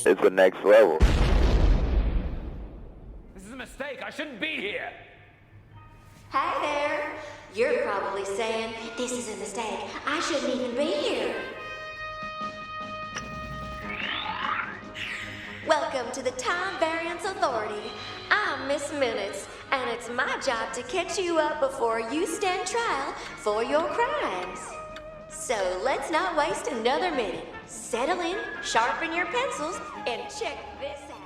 It's the next level. This is a mistake. I shouldn't be here. Hi there. You're probably saying, this is a mistake. I shouldn't even be here. Welcome to the Time Variance Authority. I'm Miss Minutes, and it's my job to catch you up before you stand trial for your crimes. So let's not waste another minute. Settle in, sharpen your pencils, and check this out.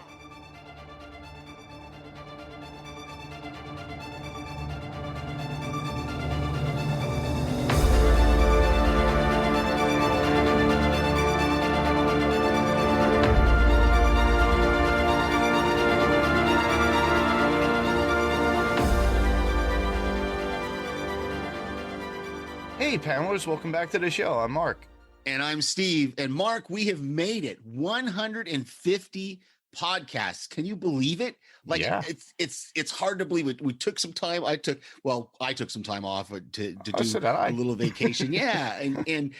Hey, panelists, welcome back to the show. I'm Mark. And I'm Steve. And Mark, we have made it 150 podcasts. Can you believe it? Like, yeah. It's hard to believe it. We took some time. I took some time off to do a little vacation. Yeah. And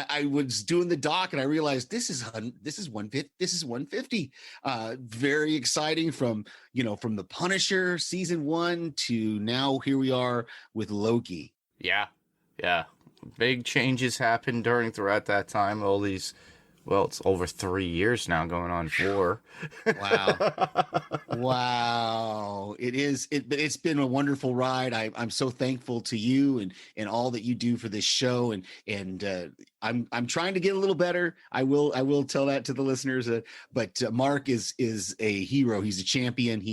I was doing the doc and I realized this is 150. This is 150. Very exciting from the Punisher season 1 to now here we are with Loki. Yeah. Big changes happened throughout that time. All these, it's over 3 years now, going on 4. Wow. It's been a wonderful ride. I'm so thankful to you and all that you do for this show. And I'm trying to get a little better. I will tell that to the listeners. But Mark is a hero. He's a champion.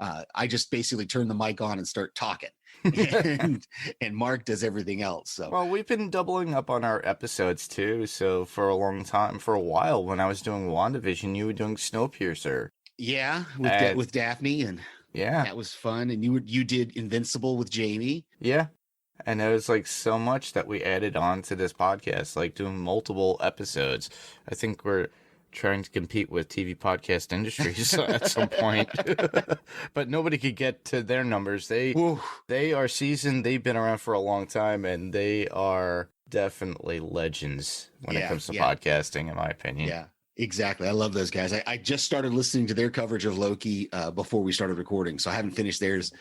I just basically turn the mic on and start talking. and Mark does everything else. So well, we've been doubling up on our episodes too. So for a while, when I was doing WandaVision, you were doing Snowpiercer. Yeah, with Daphne, and yeah, that was fun. And you did Invincible with Jamie. Yeah, and there was like so much that we added on to this podcast, like doing multiple episodes. I think we're trying to compete with TV podcast industries at some point, but nobody could get to their numbers. They are seasoned. They've been around for a long time, and they are definitely legends when it comes to podcasting, in my opinion. Yeah, exactly. I love those guys. I just started listening to their coverage of Loki before we started recording, so I haven't finished theirs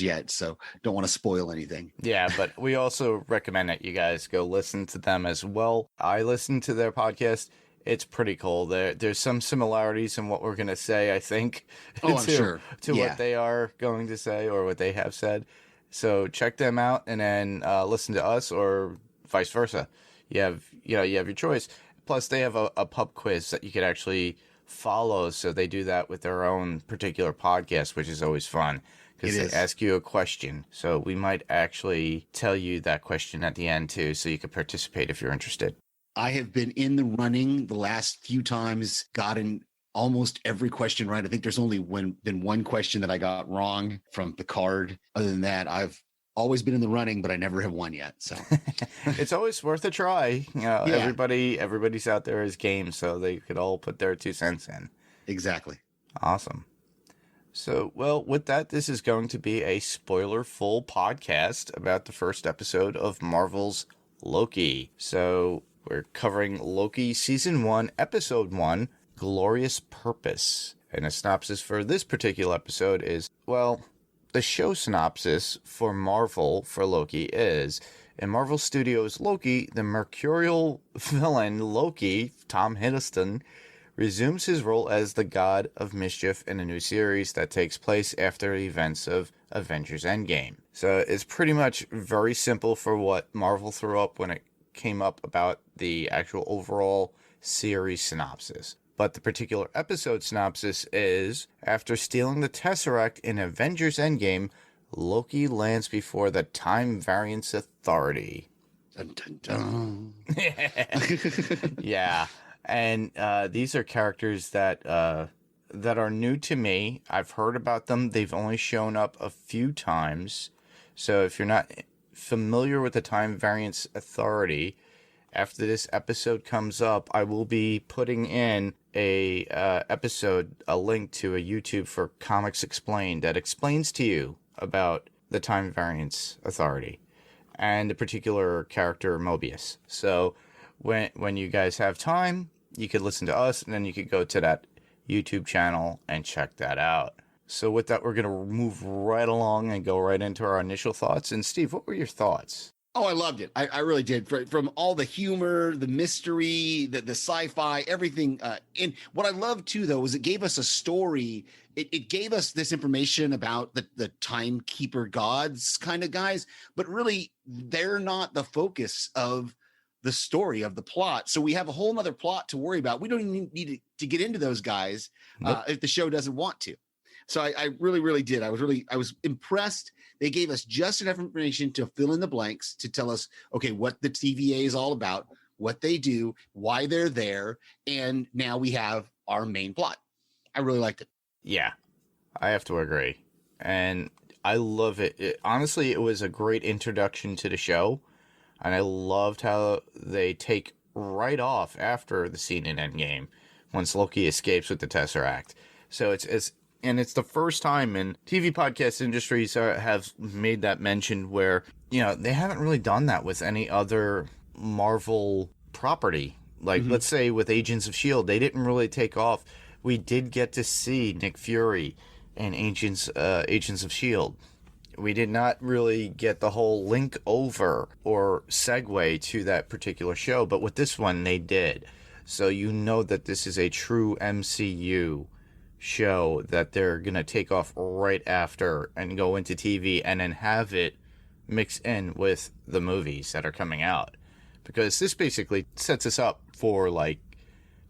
yet. So don't want to spoil anything. Yeah, but we also recommend that you guys go listen to them as well. I listened to their podcast. It's pretty cool. There's some similarities in what we're going to say, I think, I'm sure. to what they are going to say or what they have said. So check them out and then listen to us, or vice versa. You have your choice. Plus, they have a pub quiz that you could actually follow. So they do that with their own particular podcast, which is always fun because they ask you a question. So we might actually tell you that question at the end too, so you could participate if you're interested. I have been in the running the last few times, gotten almost every question right. I think there's only been one question that I got wrong from Picard. Other than that, I've always been in the running, but I never have won yet. So it's always worth a try. Everybody's out there is game, so they could all put their 2 cents in. Exactly. Awesome. So, with that, this is going to be a spoiler-full podcast about the first episode of Marvel's Loki. So we're covering Loki Season 1, Episode 1, Glorious Purpose. And a synopsis for this particular episode is, the show synopsis for Marvel for Loki is, in Marvel Studios' Loki, the mercurial villain Loki, Tom Hiddleston, resumes his role as the god of mischief in a new series that takes place after the events of Avengers Endgame. So it's pretty much very simple for what Marvel threw up when it came up about the actual overall series synopsis. But the particular episode synopsis is, after stealing the Tesseract in Avengers Endgame, Loki lands before the Time Variance Authority. Dun, dun, dun. Yeah. And these are characters that are new to me. I've heard about them. They've only shown up a few times. So if you're not familiar with the Time Variance Authority, after this episode comes up, I will be putting in a link to a YouTube for Comics Explained that explains to you about the Time Variance Authority and the particular character Mobius. So when you guys have time, you could listen to us, and then you could go to that YouTube channel and check that out. So with that, we're going to move right along and go right into our initial thoughts. And Steve, what were your thoughts? Oh, I loved it. I really did. From all the humor, the mystery, the sci-fi, everything. And what I loved too, though, was it gave us a story. It gave us this information about the timekeeper gods kind of guys, but really they're not the focus of the story of the plot. So we have a whole nother plot to worry about. We don't even need to get into those guys if the show doesn't want to. So I really, really did. I was impressed. They gave us just enough information to fill in the blanks, to tell us, okay, what the TVA is all about, what they do, why they're there. And now we have our main plot. I really liked it. Yeah, I have to agree. And I love it. Honestly, it was a great introduction to the show. And I loved how they take right off after the scene in Endgame, once Loki escapes with the Tesseract. So it's the first time in TV podcast industries have made that mention where, they haven't really done that with any other Marvel property. Like, let's say with Agents of S.H.I.E.L.D., they didn't really take off. We did get to see Nick Fury in Agents of S.H.I.E.L.D. We did not really get the whole link over or segue to that particular show, but with this one, they did. So you know that this is a true MCU show that they're going to take off right after and go into TV and then have it mix in with the movies that are coming out. Because this basically sets us up for, like,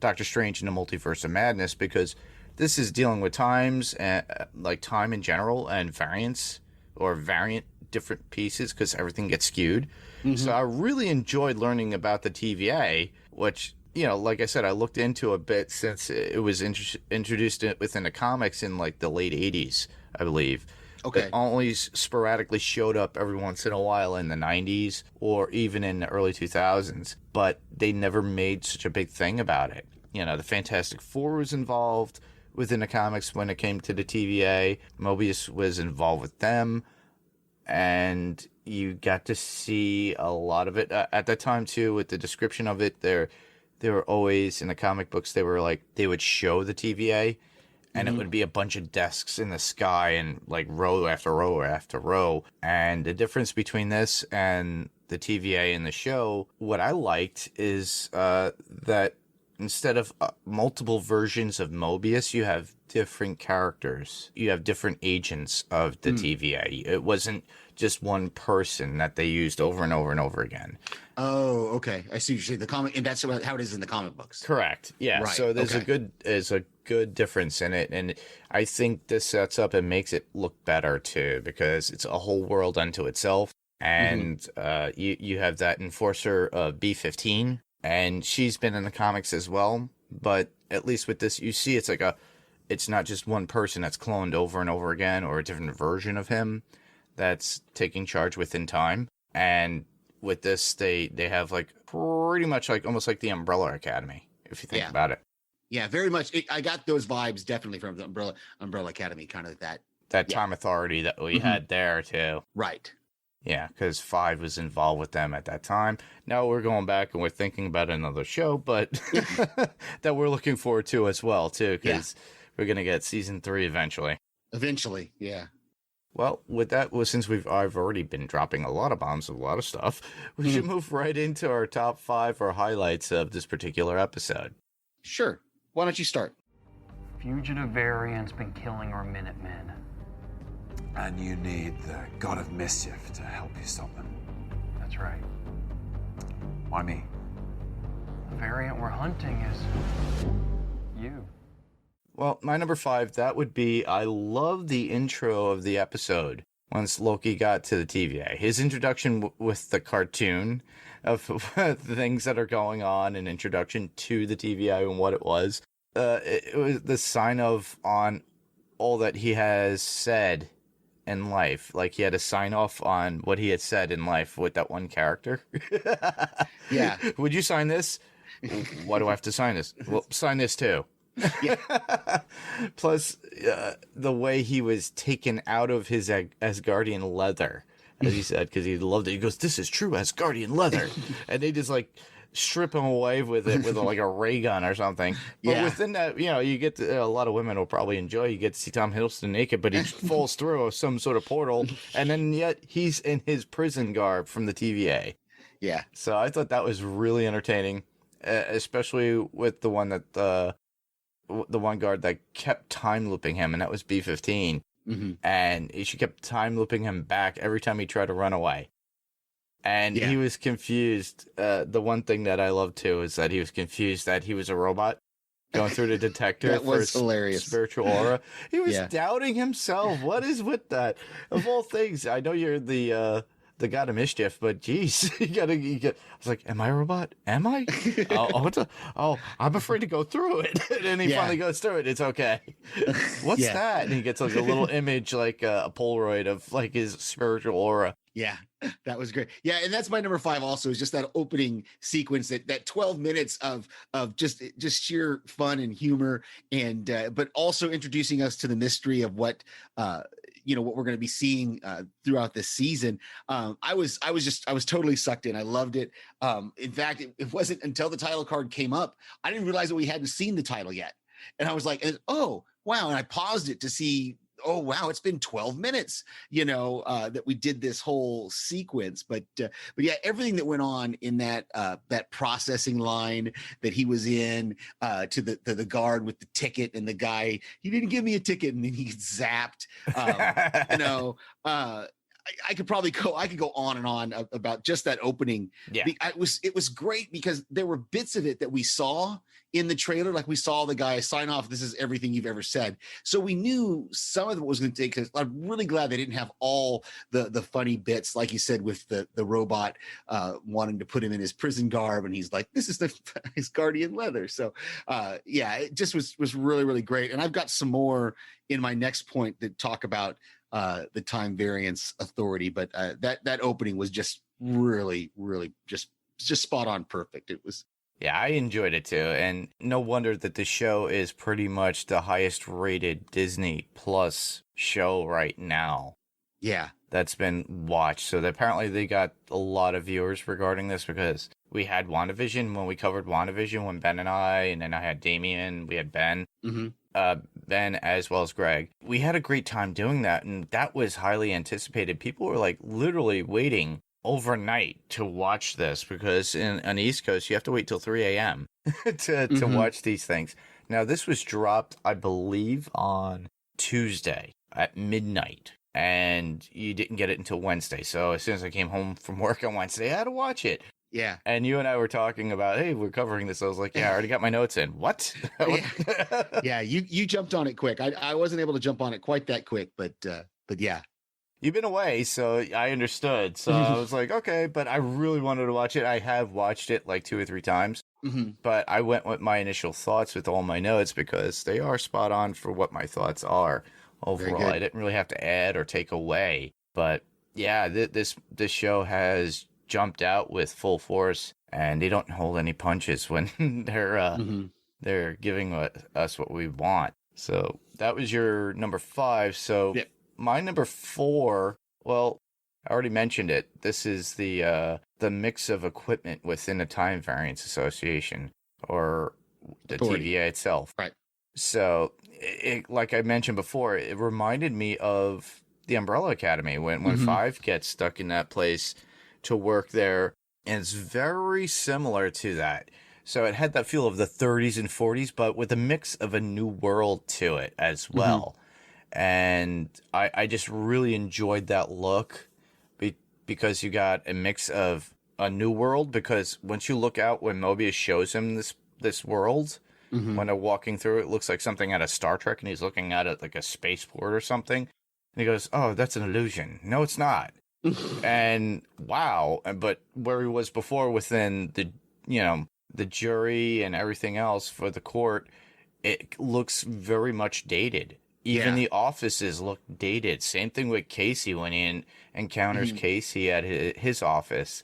Doctor Strange and the Multiverse of Madness, because this is dealing with times, and like time in general, and variants or variant different pieces, because everything gets skewed. So I really enjoyed learning about the TVA, which, like I said, I looked into a bit since it was introduced within the comics in like the late 80s, I believe. Okay. It only sporadically showed up every once in a while in the 90s or even in the early 2000s, but they never made such a big thing about it. The Fantastic Four was involved within the comics when it came to the TVA. Mobius was involved with them, and you got to see a lot of it. At that time, too, with the description of it, they were always, in the comic books, they would show the TVA, and it would be a bunch of desks in the sky and like row after row after row. And the difference between this and the TVA in the show, what I liked is that instead of multiple versions of Mobius, you have different characters. You have different agents of the TVA. It wasn't just one person that they used over and over and over again. Oh, okay. I see what you're saying. The comic, and that's how it is in the comic books. Correct. Yeah. Right. So there's a good difference in it, and I think this sets up and makes it look better too, because it's a whole world unto itself. And you have that enforcer B-15, and she's been in the comics as well. But at least with this, you see it's not just one person that's cloned over and over again, or a different version of him that's taking charge within time. And with this, they have like pretty much like almost like the Umbrella Academy, if you think about it. Yeah, very much. I got those vibes definitely from the Umbrella Academy, kind of that time authority that we had there too. Right. Yeah, because 5 was involved with them at that time. Now we're going back and we're thinking about another show, but that we're looking forward to as well too, because we're gonna get season 3 eventually. Eventually, yeah. Well, with that, since I've already been dropping a lot of bombs of a lot of stuff, we should move right into our top 5 or highlights of this particular episode. Sure. Why don't you start? Fugitive variant's been killing our Minutemen. And you need the God of Mischief to help you stop them. That's right. Why me? The variant we're hunting is you. Well, my number 5, that would be, I love the intro of the episode once Loki got to the TVA. His introduction with the cartoon of the things that are going on, and introduction to the TVA and what it was. It was the sign of on all that he has said in life. Like, he had to sign off on what he had said in life with that one character. Yeah. Would you sign this? Why do I have to sign this? Well, sign this too. Yeah. Plus, the way he was taken out of his Asgardian leather, as he said, because he loved it. He goes, "This is true Asgardian leather," and they just like strip him away with it with like a ray gun or something. But Yeah. within that, you get to, a lot of women will probably enjoy. You get to see Tom Hiddleston naked, but he falls through some sort of portal, and then yet he's in his prison garb from the TVA. Yeah. So I thought that was really entertaining, especially with the one that the one guard that kept time looping him, and that was B-15. Mm-hmm. And she kept time looping him back every time he tried to run away. And he was confused. The one thing that I love too is that he was confused that he was a robot going through the detector That was for hilarious. spiritual aura. He was doubting himself. What is with that? Of all things, I know you're the god of mischief, but geez, I was like, am I a robot? Am I? I'm afraid to go through it. And then he finally goes through it. It's okay. What's that? And he gets like a little image, like a Polaroid of like his spiritual aura. Yeah, that was great. Yeah, and that's my number 5 also, is just that opening sequence, that 12 minutes of just sheer fun and humor, and but also introducing us to the mystery of what what we're going to be seeing throughout this season. I was totally sucked in. I loved it. In fact, it wasn't until the title card came up, I didn't realize that we hadn't seen the title yet. And I was like, oh, wow. And I paused it to see, oh, wow, it's been 12 minutes, that we did this whole sequence. But yeah, everything that went on in that processing line that he was in, to the guard with the ticket, and the guy, he didn't give me a ticket, and then he zapped, I could go on and on about just that opening. Yeah. It was great because there were bits of it that we saw in the trailer. Like, we saw the guy sign off, "This is everything you've ever said." So we knew some of it was going to take. I'm really glad they didn't have all the funny bits, like you said, with the robot wanting to put him in his prison garb, and he's like, "This is his guardian leather." So it just was really, really great. And I've got some more in my next point that talk about the time variance authority, but that opening was just really, really just spot on, perfect. It was. Yeah, I enjoyed it too, and no wonder that the show is pretty much the highest rated Disney Plus show right now. Yeah, that's been watched. So apparently they got a lot of viewers regarding this, because we had WandaVision when we covered WandaVision, when Ben and then I had Damien, we had Ben. Mm-hmm. Ben as well as Greg. We had a great time doing that, and that was highly anticipated. People were like literally waiting overnight to watch this, because on the East Coast you have to wait till 3 a.m. to watch these things. Now, this was dropped, I believe, on Tuesday at midnight, and you didn't get it until Wednesday. So as soon as I came home from work on Wednesday, I had to watch it. Yeah. And you and I were talking about, hey, we're covering this. I was like, yeah, I already got my notes in. What? Yeah, you jumped on it quick. I wasn't able to jump on it quite that quick, but yeah. You've been away, so I understood. So I was like, okay, but I really wanted to watch it. I have watched it like 2 or 3 times, but I went with my initial thoughts with all my notes, because they are spot on for what my thoughts are overall. I didn't really have to add or take away. But yeah, this show has jumped out with full force, and they don't hold any punches when they're giving us what we want. So that was your number 5. So my number 4, well, I already mentioned it. This is the mix of equipment within the Time Variance Association, or the Authority. TVA itself. Right. So, like I mentioned before, it reminded me of the Umbrella Academy when Five gets stuck in that place to work there, and it's very similar to that. So it had that feel of the 30s and 40s, but with a mix of a new world to it as well. And I just really enjoyed that look, because you got a mix of a new world, because once you look out, when Mobius shows him this world, when they're walking through, it looks like something out of Star Trek, and he's looking at it like a spaceport or something. And he goes, "Oh, that's an illusion." No, it's not. And wow. But where he was before within the jury and everything else for the court, it looks very much dated. Even the offices look dated. Same thing with Casey when he encounters Casey at his office,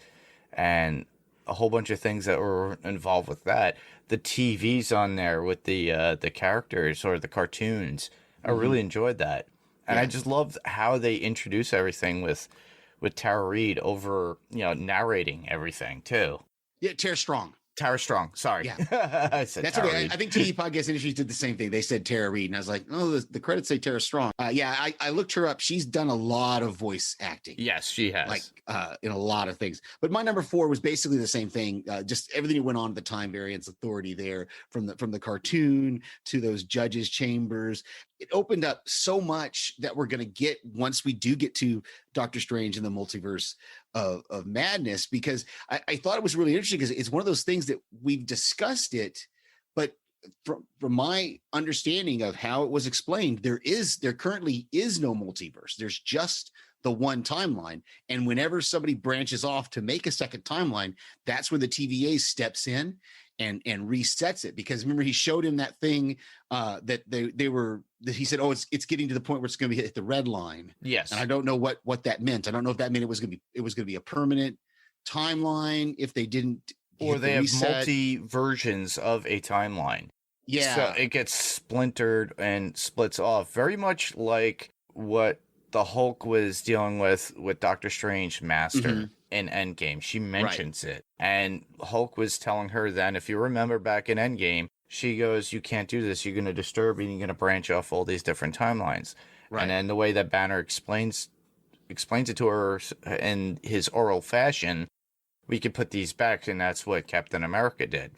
and a whole bunch of things that were involved with that. The TVs on there with the characters or the cartoons, I really enjoyed that. And I just loved how they introduce everything with Tara Reid over, narrating everything too. Yeah, Tara Strong. Tara Strong. Sorry. Yeah. I said That's Tara okay. Reid. I think TV podcast industries did the same thing. They said Tara Reid, and I was like, oh, the credits say Tara Strong. I looked her up. She's done a lot of voice acting. Yes, she has. Like in a lot of things. But my number 4 was basically the same thing. Just everything that went on at the Time Variance Authority there, from the cartoon to those judges' chambers. It opened up so much that we're going to get once we do get to Doctor Strange and the Multiverse of Madness, because I thought it was really interesting because it's one of those things that we've discussed it, but from my understanding of how it was explained, there currently is no multiverse. There's just the one timeline. And whenever somebody branches off to make a second timeline, that's where the TVA steps in and resets it. Because remember, he showed him that thing that he said, oh, it's getting to the point where it's going to hit the red line. Yes. And I don't know what that meant. I don't know if that meant it was going to be a permanent timeline if they didn't, or they have reset. multi versions of a timeline. Yeah. So it gets splintered and splits off, very much like what the Hulk was dealing with Doctor Strange Master in Endgame. She mentions it. And Hulk was telling her then, if you remember back in Endgame, she goes, you can't do this. You're going to disturb and you're going to branch off all these different timelines. Right. And then the way that Banner explains it to her in his oral fashion, we could put these back, and that's what Captain America did.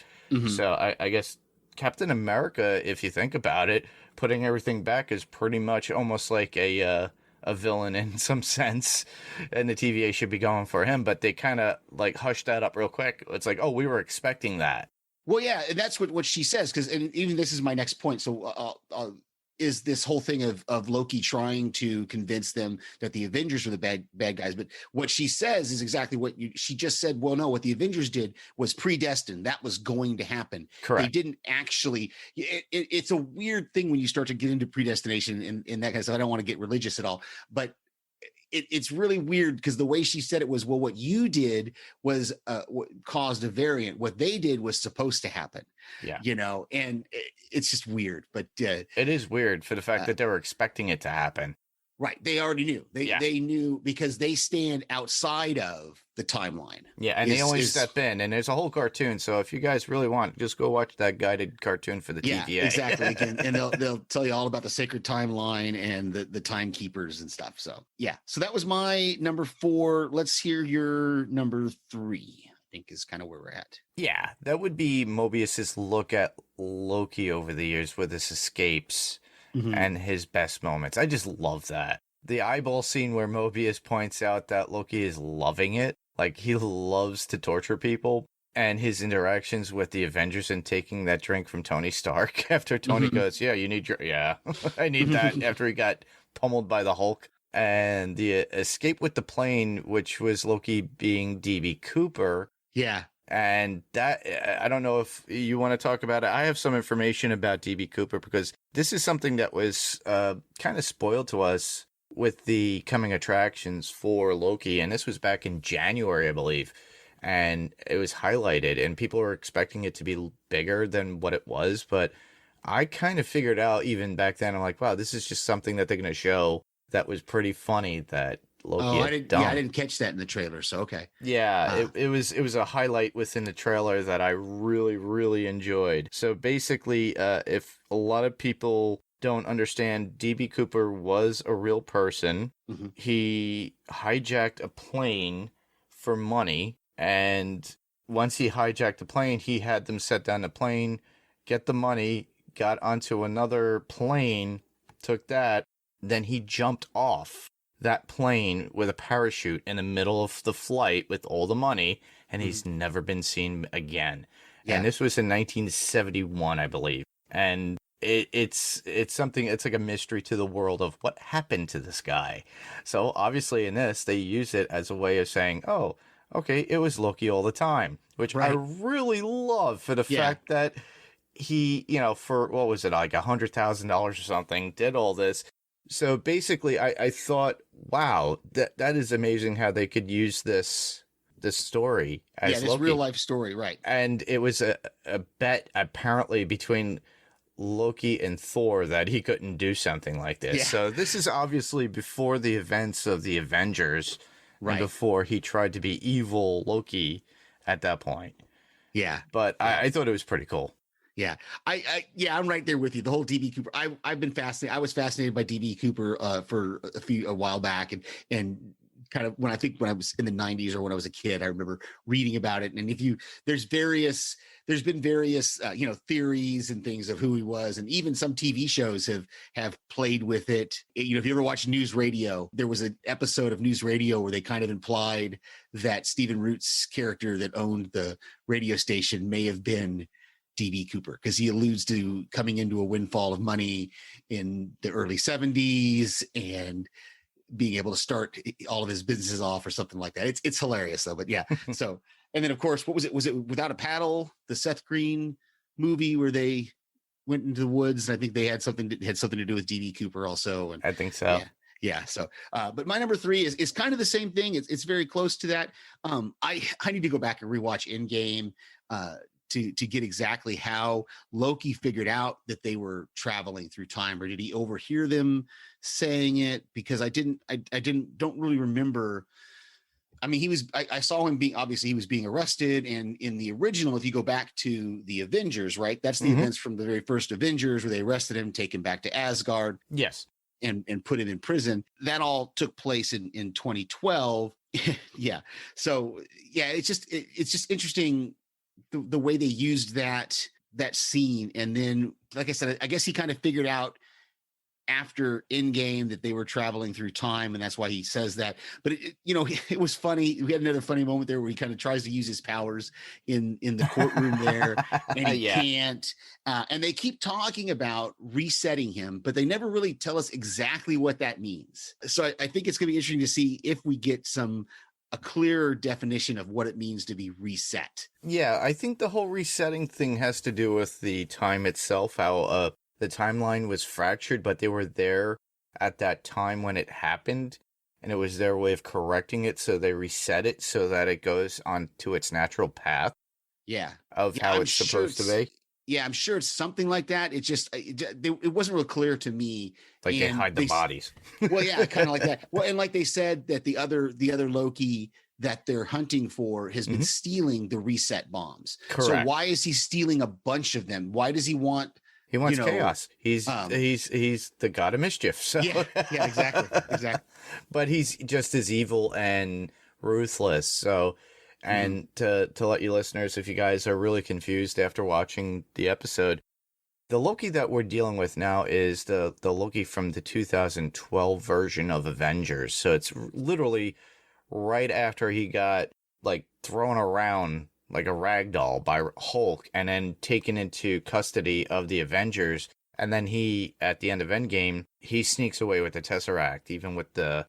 So I guess Captain America, if you think about it, putting everything back is pretty much almost like a villain in some sense, and the TVA should be going for him, but they kind of like hushed that up real quick. It's like, oh, we were expecting that. Well, yeah, and that's what she says, because and even this is my next point. So is this whole thing of Loki trying to convince them that the Avengers were the bad guys. But what she says is exactly what she just said. Well, no, what the Avengers did was predestined. That was going to happen. Correct. They didn't actually. It's a weird thing when you start to get into predestination and that kind of stuff. I don't want to get religious at all, but it's really weird because the way she said it was, well, what you did was what caused a variant. What they did was supposed to happen. Yeah. And it's just weird. But it is weird for the fact that they were expecting it to happen. Right. They already knew. They knew because they stand outside of the timeline. Yeah, and they only step in, and there's a whole cartoon. So if you guys really want, just go watch that guided cartoon for the TVA. Yeah, exactly. And they'll tell you all about the sacred timeline and the timekeepers and stuff. So yeah. So that was my number 4. Let's hear your number 3. I think is kind of where we're at. Yeah, that would be Mobius's look at Loki over the years with his escapes. And his best moments. I just love that. The eyeball scene where Mobius points out that Loki is loving it. Like, he loves to torture people. And his interactions with the Avengers and taking that drink from Tony Stark after Tony goes, yeah, you need your... Yeah, I need that after he got pummeled by the Hulk. And the escape with the plane, which was Loki being D.B. Cooper. Yeah. And that, I don't know if you want to talk about it. I have some information about D.B. Cooper because this is something that was kind of spoiled to us with the coming attractions for Loki. And this was back in January, I believe. And it was highlighted and people were expecting it to be bigger than what it was. But I kind of figured out even back then, I'm like, wow, this is just something that they're going to show that was pretty funny that Loki had done. Yeah, I didn't catch that in the trailer, so okay. Yeah, it was a highlight within the trailer that I really, really enjoyed. So basically, if a lot of people don't understand, D.B. Cooper was a real person. He hijacked a plane for money, and once he hijacked the plane, he had them set down the plane, get the money, got onto another plane, took that, then he jumped off that plane with a parachute in the middle of the flight with all the money, and he's never been seen again. Yeah. And this was in 1971, I believe. And it's something, it's like a mystery to the world of what happened to this guy. So obviously in this, they use it as a way of saying, oh, okay, it was Loki all the time, which I really love for the fact that he, for, what was it, like $100,000 or something, did all this. So basically, I thought, wow, that is amazing how they could use this story as this Loki. real life story, right? And it was a bet apparently between Loki and Thor that he couldn't do something like this. Yeah. So this is obviously before the events of the Avengers, and before he tried to be evil Loki at that point. Yeah. But I thought it was pretty cool. Yeah, I'm right there with you. The whole DB Cooper. I've been fascinated. I was fascinated by DB Cooper for a while back, and kind of when I was in the 90s or when I was a kid, I remember reading about it. And if you there's been various theories and things of who he was, and even some TV shows have played with it. If you ever watch News Radio, there was an episode of News Radio where they kind of implied that Stephen Root's character that owned the radio station may have been DB Cooper, because he alludes to coming into a windfall of money in the early 70s and being able to start all of his businesses off or something like that. It's hilarious though, but yeah. So, and then of course, what was it? Was it Without a Paddle, the Seth Green movie where they went into the woods? And I think they had something to do with DB Cooper also. And I think so. Yeah. So, but my number 3 is kind of the same thing. It's very close to that. I need to go back and rewatch Endgame, to get exactly how Loki figured out that they were traveling through time, or did he overhear them saying it? Because I don't really remember. I mean, I saw him he was being arrested, and in the original, if you go back to the Avengers, right? That's the events from the very first Avengers where they arrested him, take him back to Asgard. Yes. And put him in prison. That all took place in 2012. Yeah. So yeah, it's just interesting the way they used that scene. And then, like I said, I guess he kind of figured out after Endgame that they were traveling through time, and that's why he says that. But it was funny. We had another funny moment there where he kind of tries to use his powers in the courtroom there, and he can't. And they keep talking about resetting him, but they never really tell us exactly what that means. So I think it's going to be interesting to see if we get a clearer definition of what it means to be reset. Yeah, I think the whole resetting thing has to do with the time itself, how the timeline was fractured, but they were there at that time when it happened, and it was their way of correcting it, so they reset it so that it goes on to its natural path. Yeah. Of how it's supposed to be. Yeah, I'm sure it's something like that. It just, it wasn't real clear to me. Like they hide the bodies. Well, yeah, kind of like that. Well, and like they said that the other Loki that they're hunting for has been stealing the reset bombs. Correct. So why is he stealing a bunch of them? Why does he want? He wants chaos. He's the god of mischief. So yeah, exactly. But he's just as evil and ruthless. So. And to let you listeners, if you guys are really confused after watching the episode, the Loki that we're dealing with now is the Loki from the 2012 version of Avengers. So it's literally right after he got thrown around like a rag doll by Hulk and then taken into custody of the Avengers. And then he, at the end of Endgame, he sneaks away with the Tesseract, even with the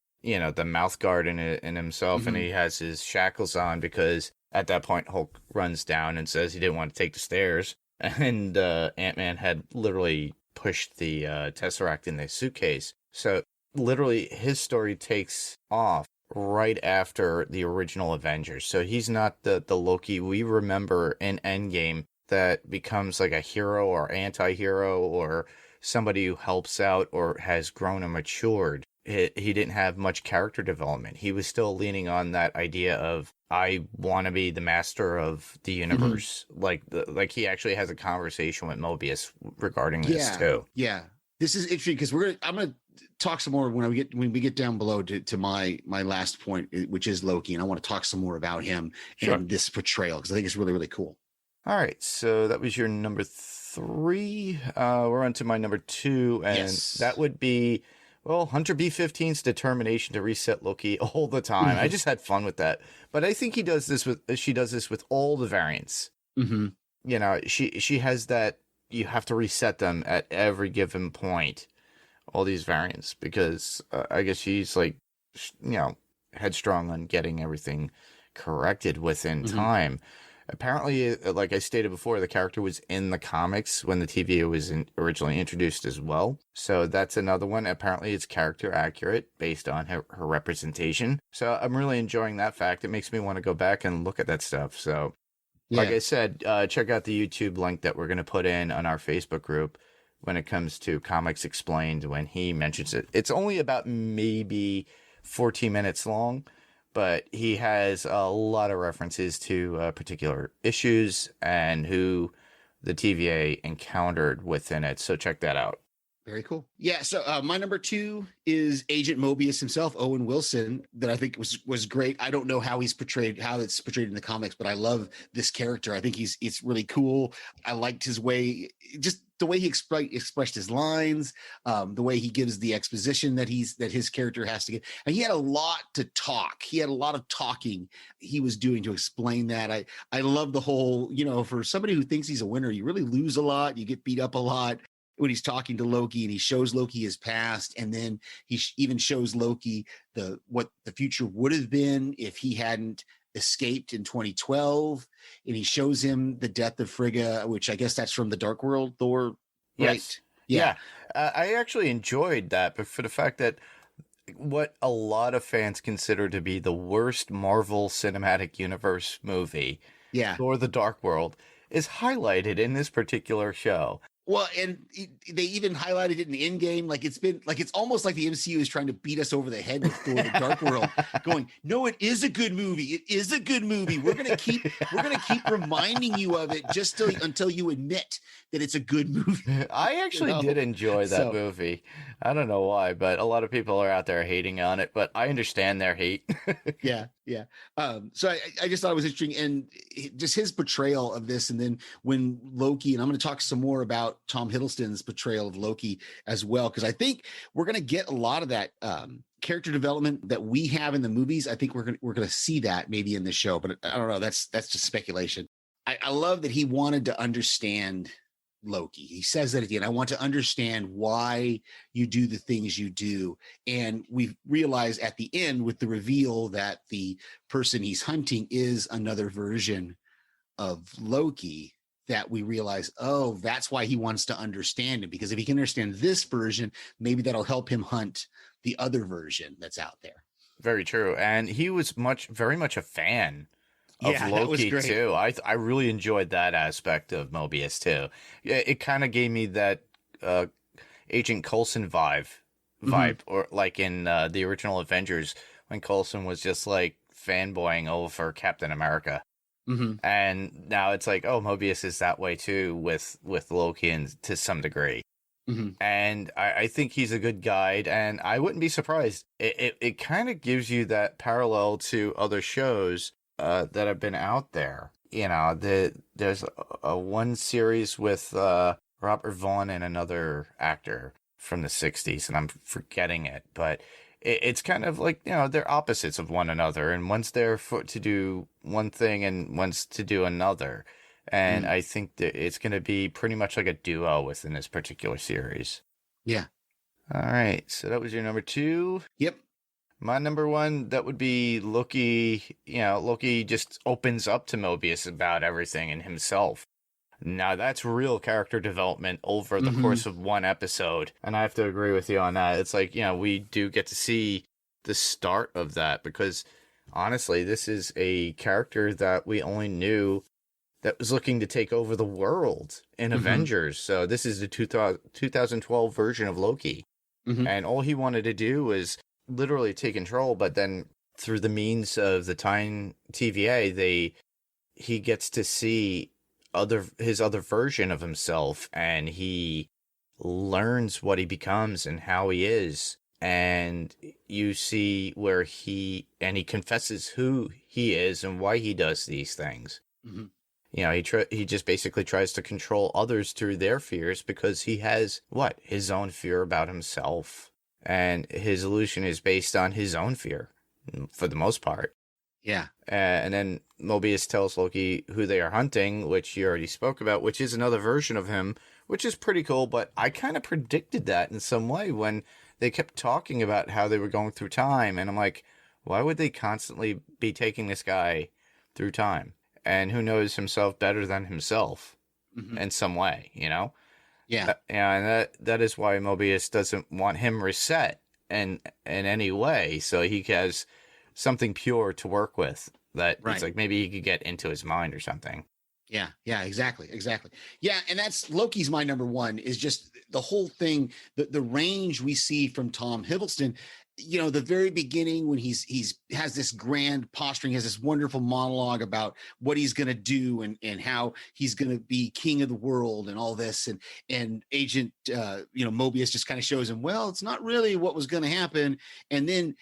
mouth guard in himself, and he has his shackles on because at that point Hulk runs down and says he didn't want to take the stairs, and Ant-Man had literally pushed the Tesseract in the suitcase. So literally his story takes off right after the original Avengers. So he's not the Loki we remember in Endgame that becomes like a hero or anti-hero or somebody who helps out or has grown and matured. He didn't have much character development. He was still leaning on that idea of, I want to be the master of the universe. Like he actually has a conversation with Mobius regarding this too. Yeah. This is interesting because I'm going to talk some more when we get down below to my last point, which is Loki. And I want to talk some more about him and this portrayal, because I think it's really, really cool. All right. So that was your number 3. We're on to my number 2. And that would be, well, Hunter B-15's determination to reset Loki all the time. I just had fun with that. But I think she does this with all the variants. Mm-hmm. She has that, you have to reset them at every given point, all these variants, because I guess she's headstrong on getting everything corrected within time. Apparently, like I stated before, the character was in the comics when the TV was originally introduced as well. So that's another one. Apparently, it's character accurate based on her representation. So I'm really enjoying that fact. It makes me want to go back and look at that stuff. So like I said, check out the YouTube link that we're going to put in on our Facebook group when it comes to Comics Explained when he mentions it. It's only about maybe 14 minutes long. but he has a lot of references to particular issues and who the TVA encountered within it. So check that out. Very cool. Yeah. So my number 2 is Agent Mobius himself, Owen Wilson, that I think was great. I don't know how it's portrayed in the comics, but I love this character. I think it's really cool. I liked his way, just the way he expressed his lines, the way he gives the exposition that his character has to get. And he had a lot to talk. He had a lot of talking he was doing to explain that. I love the whole, for somebody who thinks he's a winner, you really lose a lot. You get beat up a lot. When he's talking to Loki and he shows Loki his past, and then he even shows Loki what the future would have been if he hadn't escaped in 2012, and he shows him the death of Frigga, which I guess that's from the Dark World Thor, right? Yes. Yeah. I actually enjoyed that, but for the fact that what a lot of fans consider to be the worst Marvel Cinematic Universe movie, Thor: The Dark World, is highlighted in this particular show. Well, and they even highlighted it in the Endgame. It's almost like the MCU is trying to beat us over the head with Thor: The Dark World, going, "No, it is a good movie. It is a good movie. We're gonna keep reminding you of it just until you admit that it's a good movie." I actually did enjoy that movie. I don't know why, but a lot of people are out there hating on it, but I understand their hate. Yeah. So I just thought it was interesting, and just his portrayal of this. And then when Loki, and I'm going to talk some more about Tom Hiddleston's portrayal of Loki as well, because I think we're going to get a lot of that character development that we have in the movies. I think we're going to see that maybe in the show, but I don't know. That's just speculation. I love that he wanted to understand Loki. He says that at the end, I want to understand why you do the things you do. And we realize at the end with the reveal that the person he's hunting is another version of Loki, that we realize, oh, that's why he wants to understand it. Because if he can understand this version, maybe that'll help him hunt the other version that's out there. Very true. And he was very much a fan of Loki too. I really enjoyed that aspect of Mobius too. It kind of gave me that Agent Coulson vibe, or like in the original Avengers when Coulson was just like fanboying over Captain America. And now it's like, oh, Mobius is that way too with Loki, and to some degree. And I think he's a good guide, and I wouldn't be surprised. It kind of gives you that parallel to other shows that have been out there. There's a one series with Robert Vaughn and another actor from the 60s, and I'm forgetting it, but it's kind of like, they're opposites of one another, and one's there to do one thing and one's to do another. And I think that it's going to be pretty much like a duo within this particular series. Yeah. All right. So that was your number 2. Yep. My number 1, that would be Loki. Loki just opens up to Mobius about everything and himself. Now, that's real character development over the course of one episode. And I have to agree with you on that. It's like, we do get to see the start of that, because honestly, this is a character that we only knew that was looking to take over the world in Avengers. So this is the 2012 version of Loki. And all he wanted to do was literally take control, but then through the means of the Time TVA, he gets to see his other version of himself, and he learns what he becomes and how he is. And you see where he confesses who he is and why he does these things. He just basically tries to control others through their fears, because he has his own fear about himself. And his illusion is based on his own fear, for the most part. Yeah. And then Mobius tells Loki who they are hunting, which you already spoke about, which is another version of him, which is pretty cool. But I kind of predicted that in some way when they kept talking about how they were going through time. And I'm like, why would they constantly be taking this guy through time? And who knows himself better than himself in some way, Yeah. And that is why Mobius doesn't want him reset in any way. So he has something pure to work with, that it's like maybe he could get into his mind or something. Yeah, exactly. Yeah, and that's Loki's my number 1, is just the whole thing, the range we see from Tom Hiddleston the very beginning when he's has this grand posturing, has this wonderful monologue about what he's going to do and how he's going to be king of the world and all this, and Agent Mobius just kind of shows him, well, it's not really what was going to happen. And then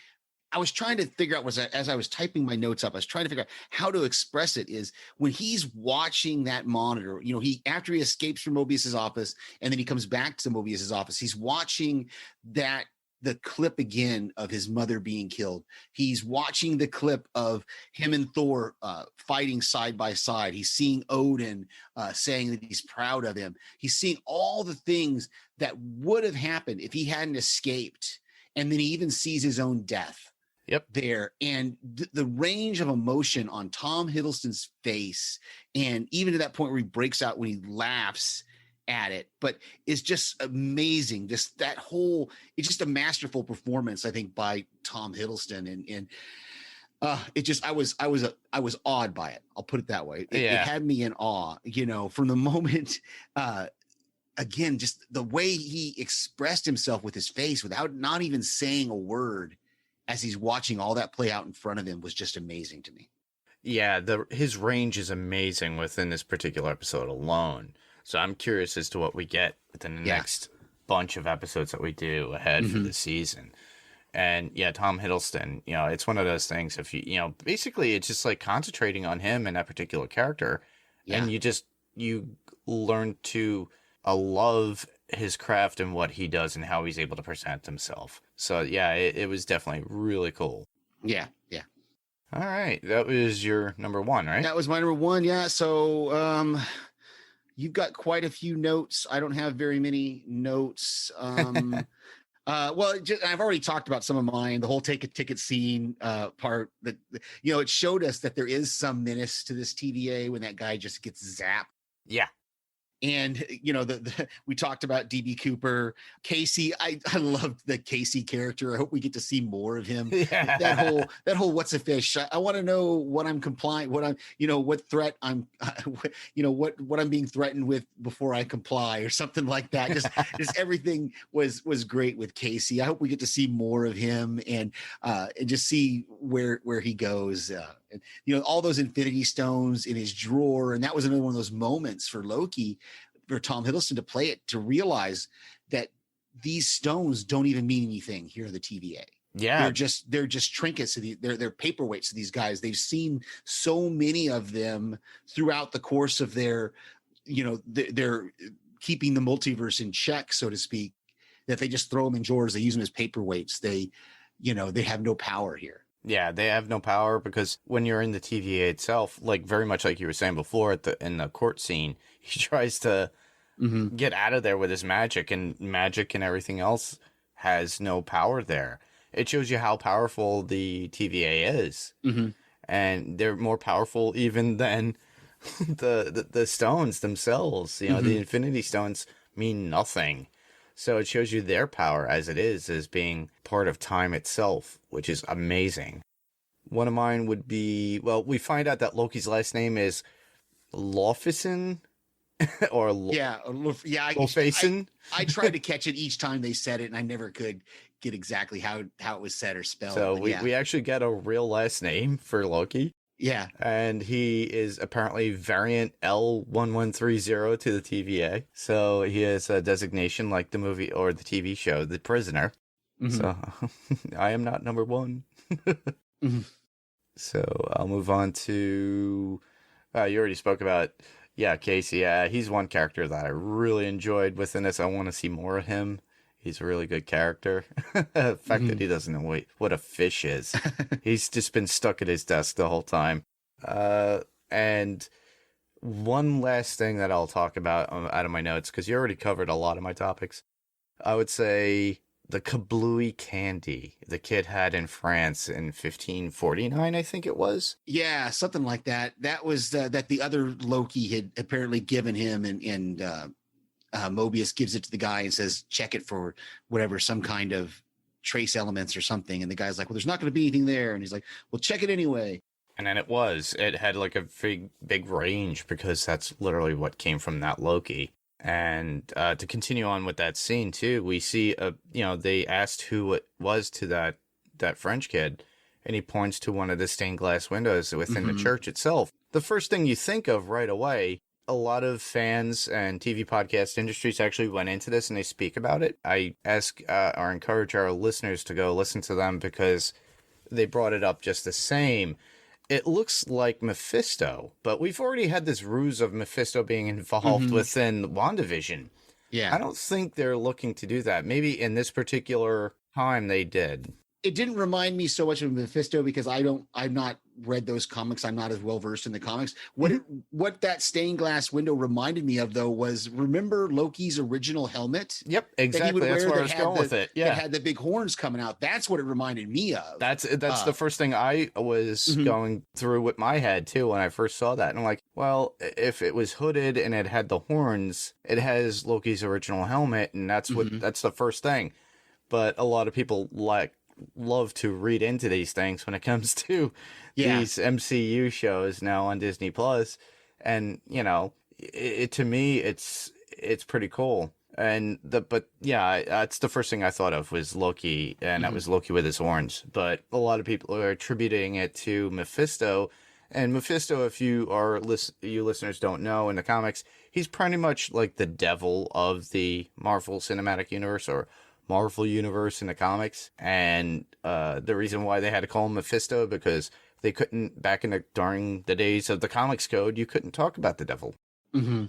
I was trying to figure out, as I was typing my notes up, I was trying to figure out how to express it, is when he's watching that monitor, after he escapes from Mobius's office and then he comes back to Mobius's office, he's watching the clip again of his mother being killed. He's watching the clip of him and Thor fighting side by side. He's seeing Odin saying that he's proud of him. He's seeing all the things that would have happened if he hadn't escaped. And then he even sees his own death. Yep. There. And the range of emotion on Tom Hiddleston's face, and even to that point where he breaks out when he laughs at it, but it's just amazing. It's just a masterful performance, I think, by Tom Hiddleston. And it just, I was awed by it. I'll put it that way. It had me in awe, from the moment, again, just the way he expressed himself with his face without not even saying a word as he's watching all that play out in front of him was just amazing to me. Yeah, his range is amazing within this particular episode alone. So I'm curious as to what we get within the next bunch of episodes that we do ahead for the season. And yeah, Tom Hiddleston, it's one of those things, if basically it's just like concentrating on him and that particular character. Yeah. And you learn to love his craft and what he does and how he's able to present himself. So yeah, it was definitely really cool. Yeah. All right. That was your number one, right? That was my number one. Yeah. So, you've got quite a few notes. I don't have very many notes. Well, I've already talked about some of mine. The whole take a ticket scene part. That it showed us that there is some menace to this TVA when that guy just gets zapped. Yeah. And we talked about DB Cooper, Casey. I loved the Casey character. I hope we get to see more of him. Yeah. That whole what's a fish. I want to know what I'm complying, what I'm, what threat I'm, what I'm being threatened with before I comply, or something like that. Just everything was great with Casey. I hope we get to see more of him and just see where he goes. All those Infinity Stones in his drawer, and that was another one of those moments for Loki, for Tom Hiddleston to play it, to realize that these stones don't even mean anything here in the TVA. Yeah, they're just trinkets. They're paperweights to these guys. They've seen so many of them throughout the course of their, they're keeping the multiverse in check, so to speak, that they just throw them in drawers. They use them as paperweights. They have no power here. Yeah, they have no power because when you're in the TVA itself, like very much like you were saying before in the court scene, he tries to get out of there with his magic, and everything else has no power there. It shows you how powerful the TVA is. Mm-hmm. And they're more powerful even than the stones themselves. The Infinity Stones mean nothing. So it shows you their power as being part of time itself, which is amazing. One of mine would be, we find out that Loki's last name is Lofison or Lofison. I tried to catch it each time they said it, and I never could get exactly how it was said or spelled. So we actually get a real last name for Loki. Yeah. And he is apparently variant L1130 to the TVA. So he has a designation like the movie or the TV show, The Prisoner. Mm-hmm. So I am not number one. Mm-hmm. So I'll move on to, you already spoke about, Casey. Yeah, he's one character that I really enjoyed within this. I want to see more of him. He's a really good character. The fact that he doesn't know what a fish is. He's just been stuck at his desk the whole time. And one last thing that I'll talk about out of my notes, because you already covered a lot of my topics. I would say the kablooey candy the kid had in France in 1549, I think it was. Yeah, something like that. That was that the other Loki had apparently given him, and Mobius gives it to the guy and says, check it for whatever, some kind of trace elements or something. And the guy's like, well, there's not going to be anything there. And he's like, well, check it anyway. And then it had like a big range, because that's literally what came from that Loki. And to continue on with that scene too, we see, they asked who it was to that that French kid, and he points to one of the stained glass windows within the church itself. The first thing you think of right away, a lot of fans and TV podcast industries actually went into this and they speak about it. I ask or encourage our listeners to go listen to them because they brought it up just the same. It looks like Mephisto, but we've already had this ruse of Mephisto being involved within WandaVision. Yeah. I don't think they're looking to do that. Maybe in this particular time they did. It didn't remind me so much of Mephisto because I've not read those comics. I'm not as well versed in the comics. What that stained glass window reminded me of though was, remember Loki's original helmet? Yep, exactly. That's where I was going with it. Yeah. It had the big horns coming out. That's what it reminded me of. That's the first thing I was going through with my head too when I first saw that. And I'm like, well, if it was hooded and it had the horns, it has Loki's original helmet, and that's that's the first thing. But a lot of people love to read into these things when it comes to these MCU shows now on Disney Plus, and to me it's pretty cool. And that's the first thing I thought of was Loki, and that was Loki with his horns. But a lot of people are attributing it to Mephisto, and Mephisto, if you listeners don't know, in the comics, he's pretty much like the devil of the Marvel Cinematic Universe, or Marvel Universe in the comics. And the reason why they had to call him Mephisto, because they couldn't, during the days of the comics code, you couldn't talk about the devil.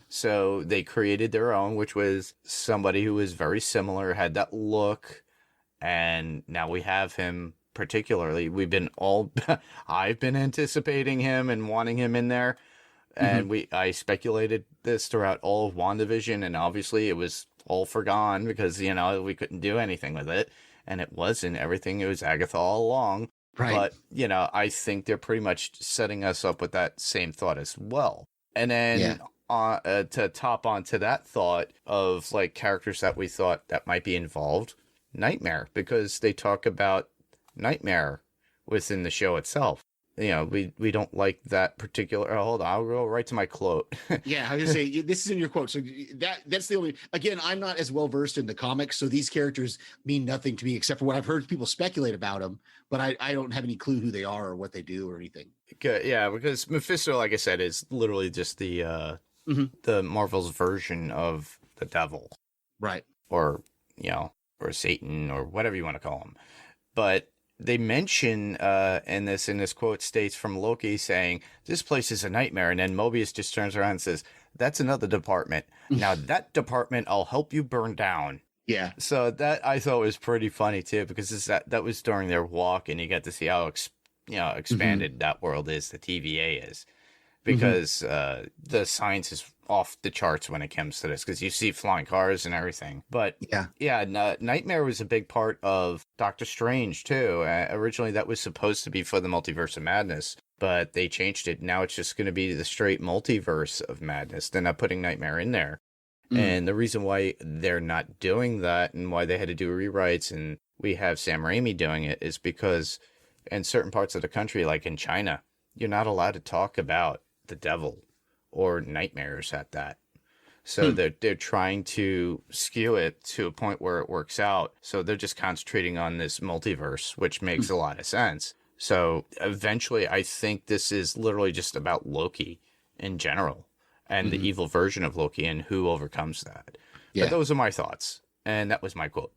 So they created their own, which was somebody who was very similar, had that look, and now we have him. Particularly, I've been anticipating him and wanting him in there, and I speculated this throughout all of WandaVision, and obviously it was all forgone because we couldn't do anything with it, and it wasn't everything. It was Agatha all along. Right. But I think they're pretty much setting us up with that same thought as well. And then to top onto that thought of like characters that we thought that might be involved, Nightmare, because they talk about Nightmare within the show itself. We don't like that particular. Oh, hold on, I'll go right to my quote. Yeah, I was gonna say this is in your quote. So that's the only. Again, I'm not as well versed in the comics, so these characters mean nothing to me except for what I've heard people speculate about them. But I don't have any clue who they are or what they do or anything. Good, yeah, because Mephisto, like I said, is literally just the Marvel's version of the devil, right? Or or Satan, or whatever you want to call him. But they mention in this quote states from Loki saying, "This place is a nightmare," and then Mobius just turns around and says, "That's another department. Now that department I'll help you burn down." Yeah. So that I thought was pretty funny too, because that was during their walk, and you got to see how expanded that world is, the TVA is, because the science is off the charts when it comes to this, because you see flying cars and everything. But Nightmare was a big part of Doctor Strange too. Originally that was supposed to be for the Multiverse of Madness, but they changed it. Now it's just going to be the straight Multiverse of Madness. They're not putting Nightmare in there. And the reason why they're not doing that, and why they had to do rewrites, and we have Sam Raimi doing it, is because in certain parts of the country, like in China, you're not allowed to talk about the devil or nightmares at that. So they're trying to skew it to a point where it works out. So they're just concentrating on this multiverse, which makes a lot of sense. So eventually I think this is literally just about Loki in general, and the evil version of Loki, and who overcomes that. Yeah. But those are my thoughts. And that was my quote.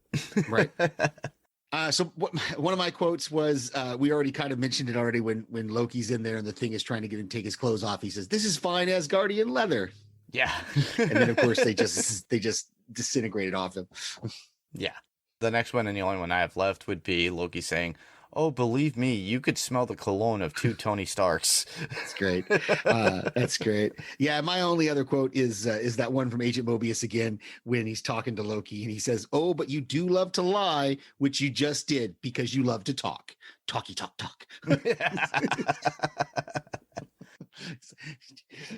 Right. So one of my quotes was, we already kind of mentioned it already when Loki's in there and the Thing is trying to get him to take his clothes off. He says, "This is fine Asgardian leather." Yeah. And then of course they just disintegrated off him. Yeah. The next one, and the only one I have left, would be Loki saying, "Oh, believe me, you could smell the cologne of two Tony Starks." That's great. That's great. Yeah, my only other quote is that one from Agent Mobius again, when he's talking to Loki and he says, "Oh, but you do love to lie, which you just did because you love to talk. Talky talk talk."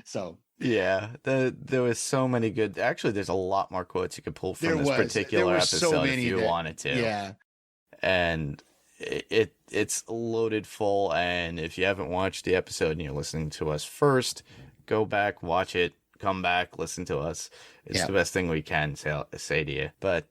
So yeah, there was so many good. Actually, there's a lot more quotes you could pull from this particular episode if you wanted to. Yeah, and it's loaded full. And if you haven't watched the episode and you're listening to us first, go back, watch it, come back, listen to us. It's the best thing we can say to you. But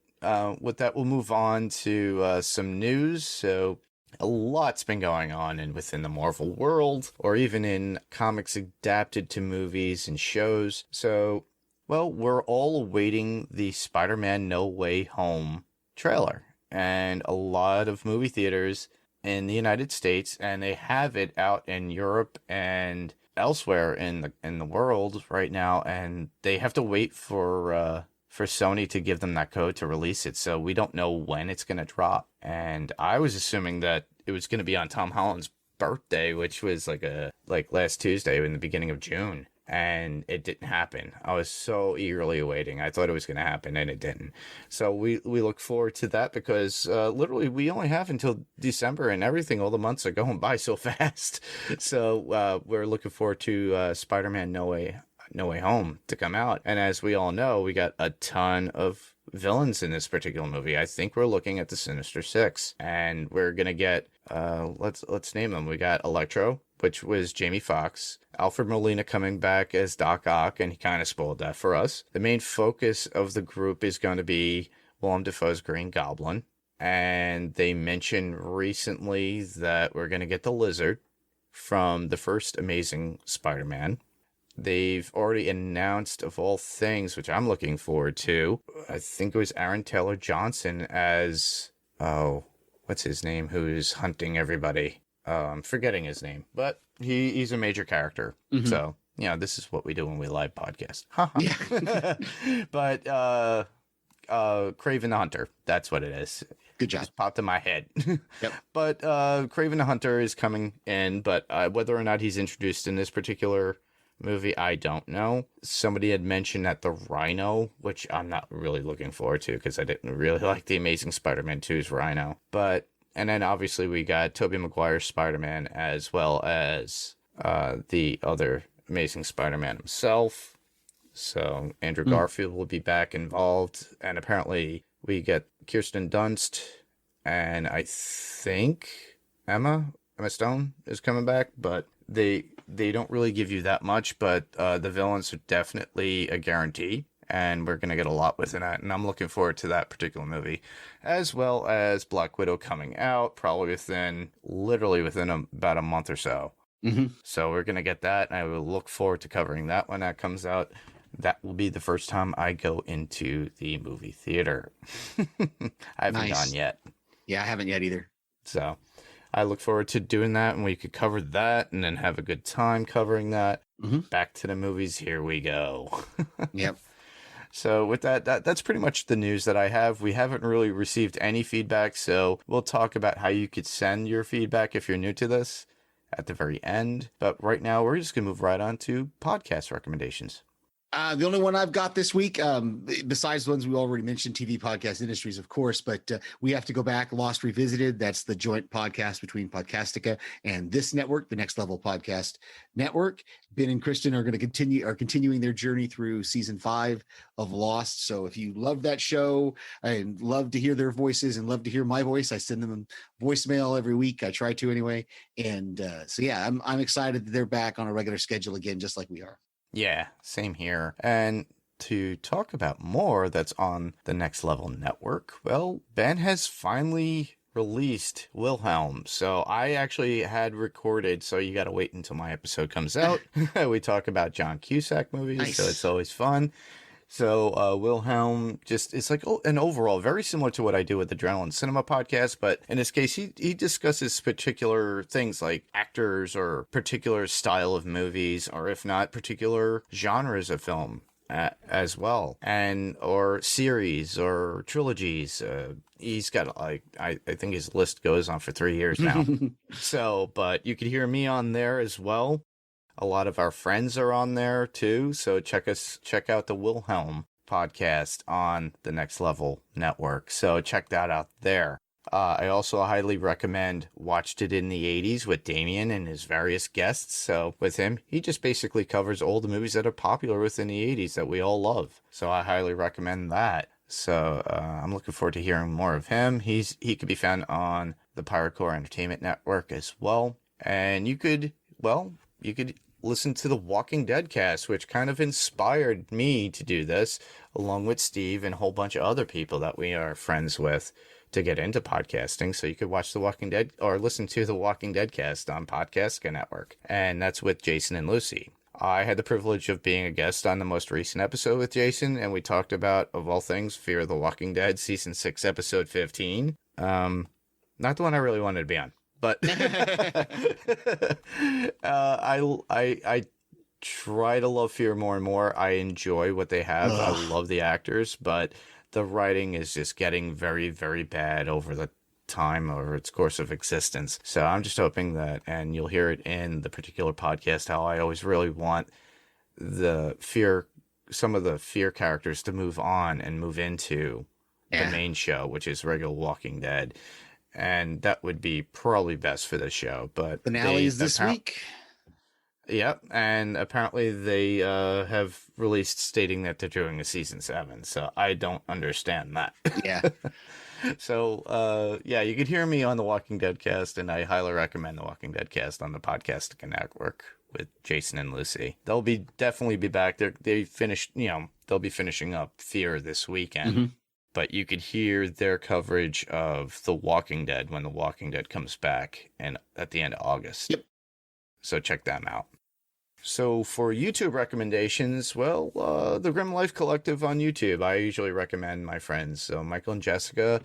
with that, we'll move on to some news. So a lot's been going on within the Marvel world, or even in comics adapted to movies and shows. So, well, we're all awaiting the Spider-Man No Way Home trailer. And a lot of movie theaters in the United States, and they have it out in Europe and elsewhere in the world right now, and they have to wait for Sony to give them that code to release it. So we don't know when it's going to drop. And I was assuming that it was going to be on Tom Holland's birthday, which was like last Tuesday in the beginning of June. And it didn't happen. I was so eagerly awaiting. I thought it was going to happen, and it didn't. So we look forward to that because literally we only have until December, and everything, all the months are going by so fast. So we're looking forward to Spider-Man No Way Home to come out. And as we all know, we got a ton of villains in this particular movie. I think we're looking at the Sinister Six, and we're gonna get let's name them. We got Electro, which was Jamie Foxx, Alfred Molina coming back as Doc Ock, and he kind of spoiled that for us. The main focus of the group is going to be Willem Dafoe's Green Goblin, and they mentioned recently that we're going to get the Lizard from the first Amazing Spider-Man. They've already announced, of all things, which I'm looking forward to, I think it was Aaron Taylor Johnson as, what's his name, who's hunting everybody. I'm forgetting his name, but he's a major character. Mm-hmm. So, this is what we do when we live podcast. But Kraven the Hunter, that's what it is. Good job. Just popped in my head. Yep. But Kraven the Hunter is coming in, but whether or not he's introduced in this particular movie, I don't know. Somebody had mentioned that the Rhino, which I'm not really looking forward to because I didn't really like the Amazing Spider-Man 2's Rhino. And then obviously we got Tobey Maguire's Spider-Man as well as the other Amazing Spider-Man himself. So Andrew Garfield will be back involved. And apparently we get Kirsten Dunst, and I think Emma Stone is coming back, but they don't really give you that much, but the villains are definitely a guarantee, and we're going to get a lot within that, and I'm looking forward to that particular movie, as well as Black Widow coming out, probably within about a month or so. Mm-hmm. So we're going to get that, and I will look forward to covering that when that comes out. That will be the first time I go into the movie theater. I haven't gone yet. Yeah, I haven't yet either. So I look forward to doing that, and we could cover that and then have a good time covering that. Mm-hmm. Back to the movies. Here we go. Yep. So with that's pretty much the news that I have. We haven't really received any feedback, so we'll talk about how you could send your feedback if you're new to this at the very end. But right now, we're just going to move right on to podcast recommendations. The only one I've got this week, besides the ones we already mentioned, TV podcast industries, of course, but we have to go back. Lost Revisited. That's the joint podcast between Podcastica and this network, the Next Level Podcast Network. Ben and Kristen are going to continuing their journey through season 5 of Lost. So if you love that show and love to hear their voices and love to hear my voice, I send them voicemail every week. I try to anyway. And so yeah, I'm excited that they're back on a regular schedule again, just like we are. Yeah, same here. And to talk about more that's on the Next Level Network, well, Ben has finally released Wilhelm. So I actually had recorded, so you got to wait until my episode comes out. We talk about John Cusack movies, nice. So it's always fun. So Wilhelm it's like an overall very similar to what I do with the Adrenaline Cinema podcast, but in this case he discusses particular things like actors or particular style of movies, or if not particular genres of film as well, and or series or trilogies. He's got I think his list goes on for 3 years now. So, but you could hear me on there as well. A lot of our friends are on there too, so check out the Wilhelm podcast on the Next Level Network. So check that out there. I also highly recommend Watched It in the 80s with Damien and his various guests. So with him, he just basically covers all the movies that are popular within the 80s that we all love. So I highly recommend that. So I'm looking forward to hearing more of him. He could be found on the Pirate Core Entertainment Network as well. And you could listen to the Walking Dead cast, which kind of inspired me to do this, along with Steve and a whole bunch of other people that we are friends with. to get into podcasting. So you could watch The Walking Dead or listen to The Walking Dead cast on Podcast Network. And that's with Jason and Lucy. I had the privilege of being a guest on the most recent episode with Jason, and we talked about, of all things, Fear of the Walking Dead, Season 6, Episode 15. Not the one I really wanted to be on, but I try to love Fear more and more. I enjoy what they have. I love the actors, but the writing is just getting very, very bad over its course of existence. So I'm just hoping that, and you'll hear it in the particular podcast, how I always really want some of the Fear characters to move on and move into the main show, which is regular Walking Dead. And that would be probably best for the show. But finale is this week. Yep, and apparently they have released stating that they're doing a season 7. So I don't understand that. Yeah. So you could hear me on the Walking Dead cast, and I highly recommend the Walking Dead cast on the Podcast Network with Jason and Lucy. They'll definitely be back. They finished, they'll be finishing up Fear this weekend. Mm-hmm. But you could hear their coverage of The Walking Dead when The Walking Dead comes back at the end of August. Yep. So check them out. So for YouTube recommendations, the Grim Life Collective on YouTube, I usually recommend my friends. So Michael and Jessica,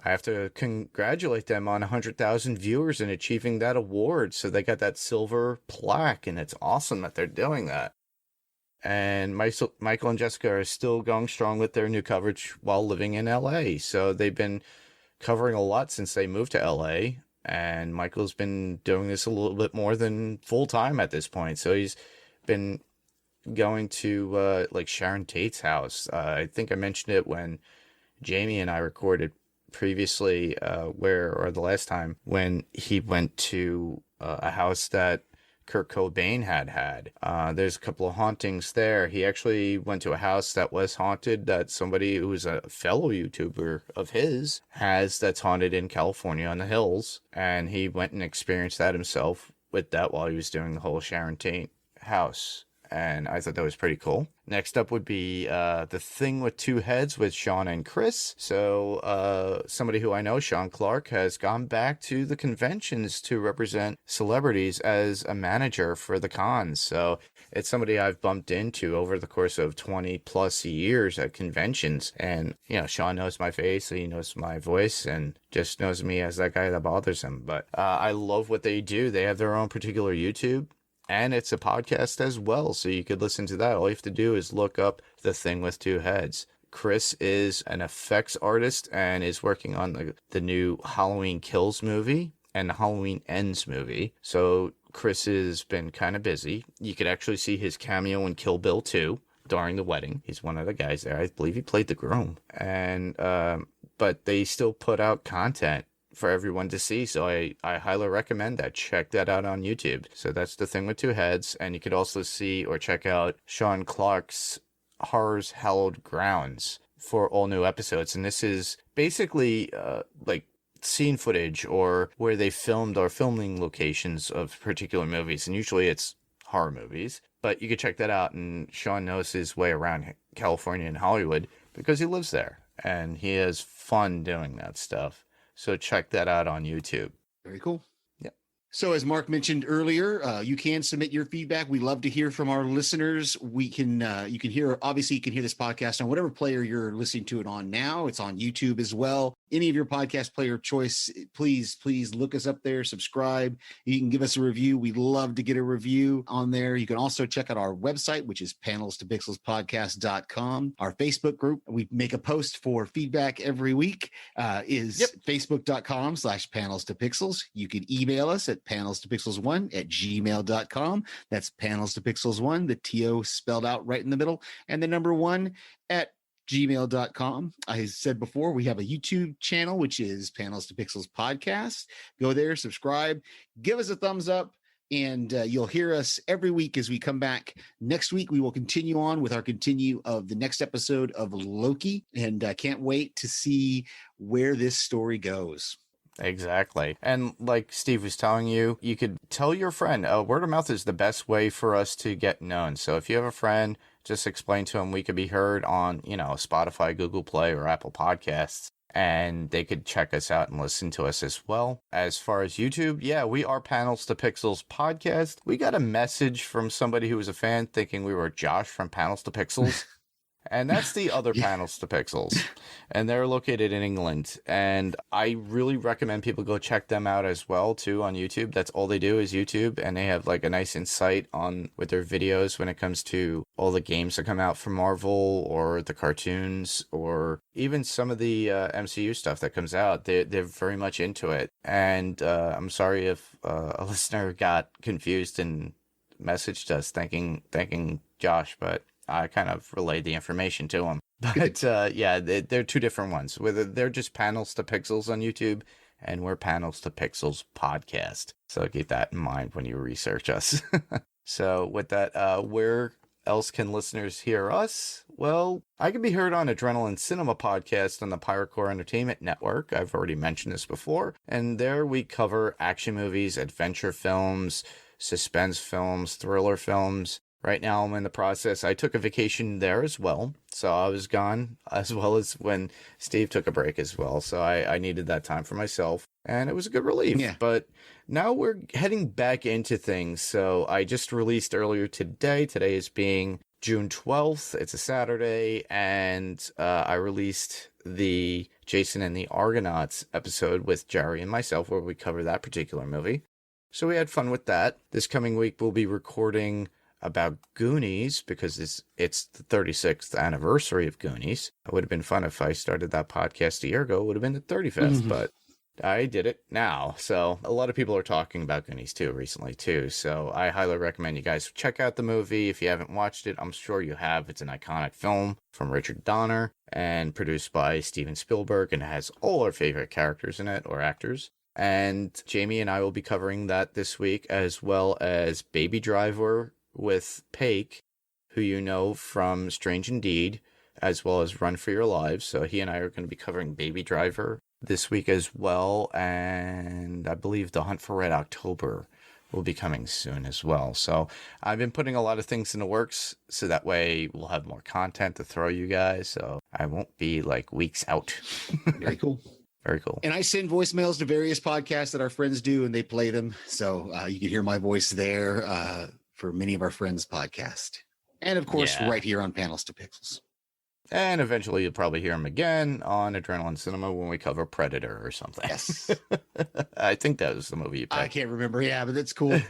I have to congratulate them on 100,000 viewers and achieving that award. So they got that silver plaque, and it's awesome that they're doing that. And Michael and Jessica are still going strong with their new coverage while living in LA. So they've been covering a lot since they moved to LA. And Michael's been doing this a little bit more than full time at this point. So he's been going to like Sharon Tate's house. I think I mentioned it when Jamie and I recorded previously, the last time when he went to a house that Kurt Cobain had. There's a couple of hauntings there. He actually went to a house that was haunted that somebody who was a fellow YouTuber of his has, that's haunted in California on the hills. And he went and experienced that himself with that while he was doing the whole Sharon Tate house. And I thought that was pretty cool. Next up would be The Thing with Two Heads with Sean and Chris. So somebody who I know, Sean Clark, has gone back to the conventions to represent celebrities as a manager for the cons. So it's somebody I've bumped into over the course of 20 plus years at conventions. And, Sean knows my face, he knows my voice, and just knows me as that guy that bothers him. But I love what they do. They have their own particular YouTube. And it's a podcast as well, so you could listen to that. All you have to do is look up The Thing with Two Heads. Chris is an effects artist and is working on the new Halloween Kills movie and the Halloween Ends movie. So Chris has been kind of busy. You could actually see his cameo in Kill Bill 2 during the wedding. He's one of the guys there. I believe he played the groom. And but they still put out content for everyone to see, so I highly recommend that. Check that out on YouTube. So that's The Thing with Two Heads, and you could also see or check out Sean Clark's Horror's Hallowed Grounds for all new episodes. And this is basically like scene footage or where they filmed or filming locations of particular movies, and usually it's horror movies. But you could check that out, and Sean knows his way around California and Hollywood because he lives there, and he has fun doing that stuff. So check that out on YouTube. Very cool. Yep. So as Mark mentioned earlier, you can submit your feedback. We love to hear from our listeners. You can hear this podcast on whatever player you're listening to it on now. It's on YouTube as well. Any of your podcast player choice, please look us up there, subscribe. You can give us a review. We'd love to get a review on there. You can also check out our website, which is panelstopixelspodcast.com. Our Facebook group, we make a post for feedback every week, is facebook.com/panelstopixels. You can email us at panelstopixels1@gmail.com. That's panelstopixels1, the TO spelled out right in the middle, and the number 1 at gmail.com. I said before, we have a YouTube channel, which is Panels to Pixels Podcast. Go there, subscribe, give us a thumbs up, and you'll hear us every week as we come back. Next week, we will continue on with our continue of the next episode of Loki, and I can't wait to see where this story goes. Exactly. And like Steve was telling you, you could tell your friend. Word of mouth is the best way for us to get known. So if you have a friend, just explain to them we could be heard on, Spotify, Google Play, or Apple Podcasts. and they could check us out and listen to us as well. As far as YouTube, yeah, we are Panels to Pixels podcast. We got a message from somebody who was a fan thinking we were Josh from Panels to Pixels. And that's the other Panels to Pixels. And they're located in England. And I really recommend people go check them out as well, too, on YouTube. That's all they do is YouTube. And they have like a nice insight on with their videos when it comes to all the games that come out from Marvel or the cartoons or even some of the MCU stuff that comes out. They're very much into it. And I'm sorry if a listener got confused and messaged us thanking Josh, but I kind of relayed the information to him. But yeah, they're two different ones. Whether they're just Panels to Pixels on YouTube, and we're Panels to Pixels podcast. So keep that in mind when you research us. So with that, where else can listeners hear us? Well, I can be heard on Adrenaline Cinema podcast on the Pirate Core Entertainment Network. I've already mentioned this before. And there we cover action movies, adventure films, suspense films, thriller films. Right now, I'm in the process. I took a vacation there as well. So I was gone, as well as when Steve took a break as well. So I needed that time for myself. And it was a good relief. Yeah. But now we're heading back into things. So I just released earlier today. Today is being June 12th. It's a Saturday. And I released the Jason and the Argonauts episode with Jerry and myself, where we cover that particular movie. So we had fun with that. This coming week, we'll be recording about Goonies, because it's the 36th anniversary of Goonies. It would have been fun if I started that podcast a year ago. It would have been the 35th, but I did it now. So a lot of people are talking about Goonies too recently too. So I highly recommend you guys check out the movie. If you haven't watched it, I'm sure you have. It's an iconic film from Richard Donner and produced by Steven Spielberg, and it has all our favorite characters in it, or actors. And Jamie and I will be covering that this week, as well as Baby Driver with Paik, who you know from Strange Indeed, as well as Run for Your Lives. So he and I are going to be covering Baby Driver this week as well. And I believe The Hunt for Red October will be coming soon as well. So I've been putting a lot of things in the works, so that way we'll have more content to throw you guys. So I won't be like weeks out. Very cool. Very cool. And I send voicemails to various podcasts that our friends do, and they play them. So you can hear my voice there for many of our friends' podcast. And of course, right here on Panels to Pixels. And eventually you'll probably hear him again on Adrenaline Cinema when we cover Predator or something. Yes. I think that was the movie you picked. I can't remember. Yeah, but that's cool.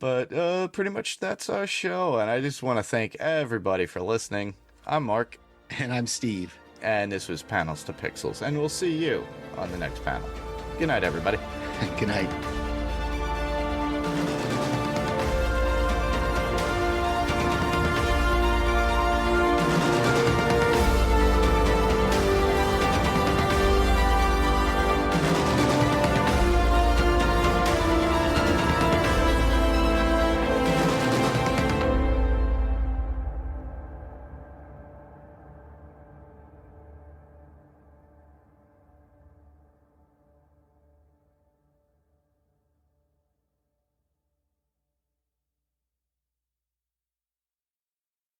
But pretty much that's our show. And I just want to thank everybody for listening. I'm Mark. And I'm Steve. And this was Panels to Pixels. And we'll see you on the next panel. Good night, everybody. Good night.